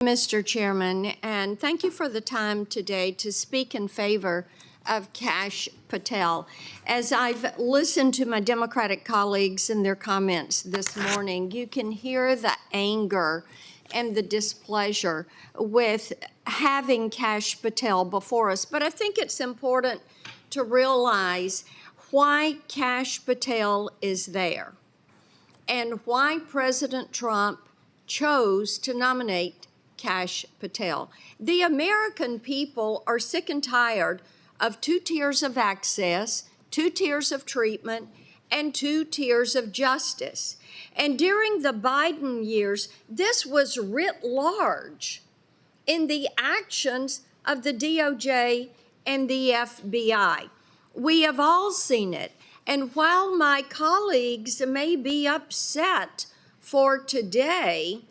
Mr. Chairman, and thank you for the time today to speak in favor of Kash Patel. As I've listened to my Democratic colleagues and their comments this morning, you can hear the anger and the displeasure with having Kash Patel before us. But I think it's important to realize why Kash Patel is there and why President Trump chose to nominate Kash Patel. The American people are sick and tired of 2 tiers of access, 2 tiers of treatment, and 2 tiers of justice. And during the Biden years, this was writ large in the actions of the DOJ and the FBI. We have all seen it. And while my colleagues may be upset for today,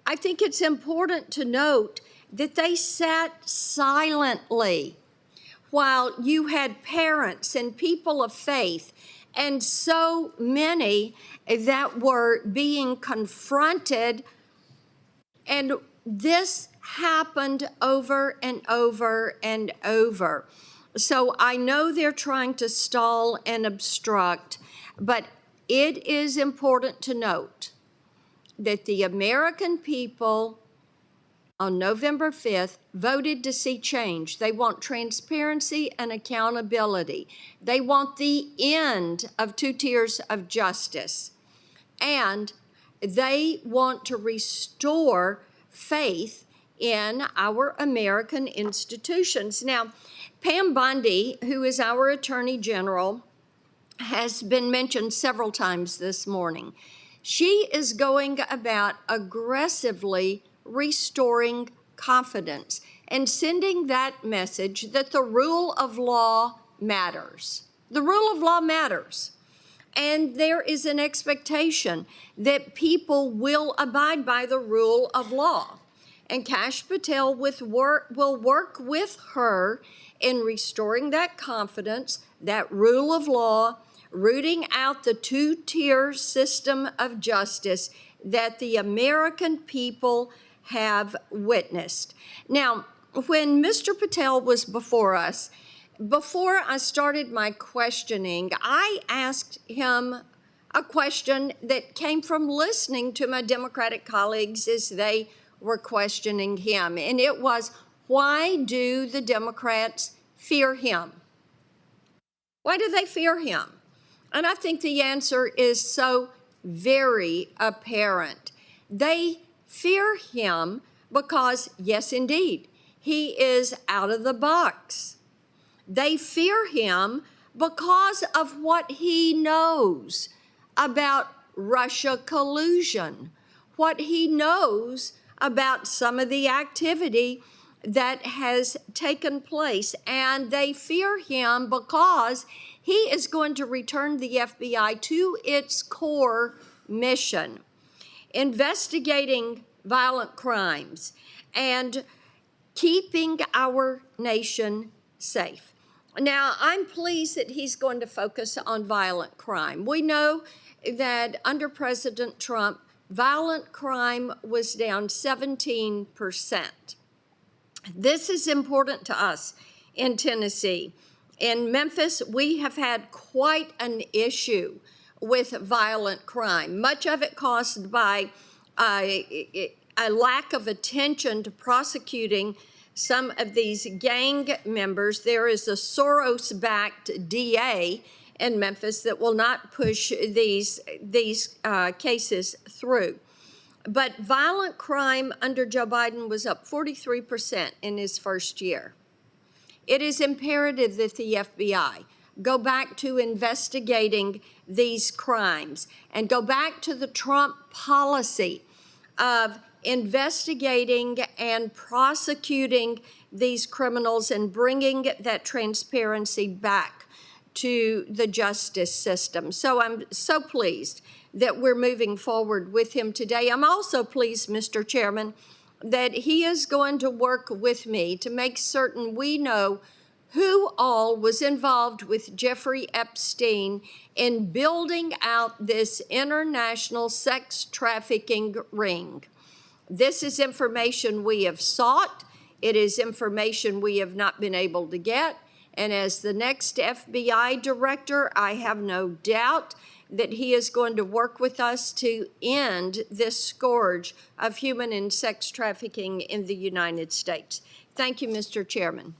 I think it's important to note that they sat silently while you had parents and people of faith and so many that were being confronted. And this happened over and over and over. So I know they're trying to stall and obstruct, but it is important to note that the American people on November 5th voted to see change. They want transparency and accountability. They want the end of 2 tiers of justice. And they want to restore faith in our American institutions. Now, Pam Bondi, who is our Attorney General, has been mentioned several times this morning. She is going about aggressively restoring confidence and sending that message that the rule of law matters. The rule of law matters. And there is an expectation that people will abide by the rule of law. And Kash Patel will work with her in restoring that confidence, that rule of law, rooting out the 2-tier system of justice that the American people have witnessed. Now, when Mr. Patel was before us, before I started my questioning, I asked him a question that came from listening to my Democratic colleagues as they were questioning him. And it was, why do the Democrats fear him? Why do they fear him? And I think the answer is so very apparent. They fear him because, yes, indeed, he is out of the box. They fear him because of what he knows about Russia collusion, what he knows about some of the activity that has taken place. And they fear him because he is going to return the FBI to its core mission, investigating violent crimes and keeping our nation safe. Now, I'm pleased that he's going to focus on violent crime. We know that under President Trump, violent crime was down 17%. This is important to us in Tennessee. In Memphis, we have had quite an issue with violent crime, much of it caused by a lack of attention to prosecuting some of these gang members. There is a Soros-backed DA in Memphis that will not push these cases through. But violent crime under Joe Biden was up 43% in his first year. It is imperative that the FBI go back to investigating these crimes and go back to the Trump policy of investigating and prosecuting these criminals and bringing that transparency back to the justice system. So I'm so pleased that we're moving forward with him today. I'm also pleased, Mr. Chairman, that he is going to work with me to make certain we know who all was involved with Jeffrey Epstein in building out this international sex trafficking ring. This is information we have sought. It is information we have not been able to get. And as the next FBI director, I have no doubt that he is going to work with us to end this scourge of human and sex trafficking in the United States. Thank you, Mr. Chairman.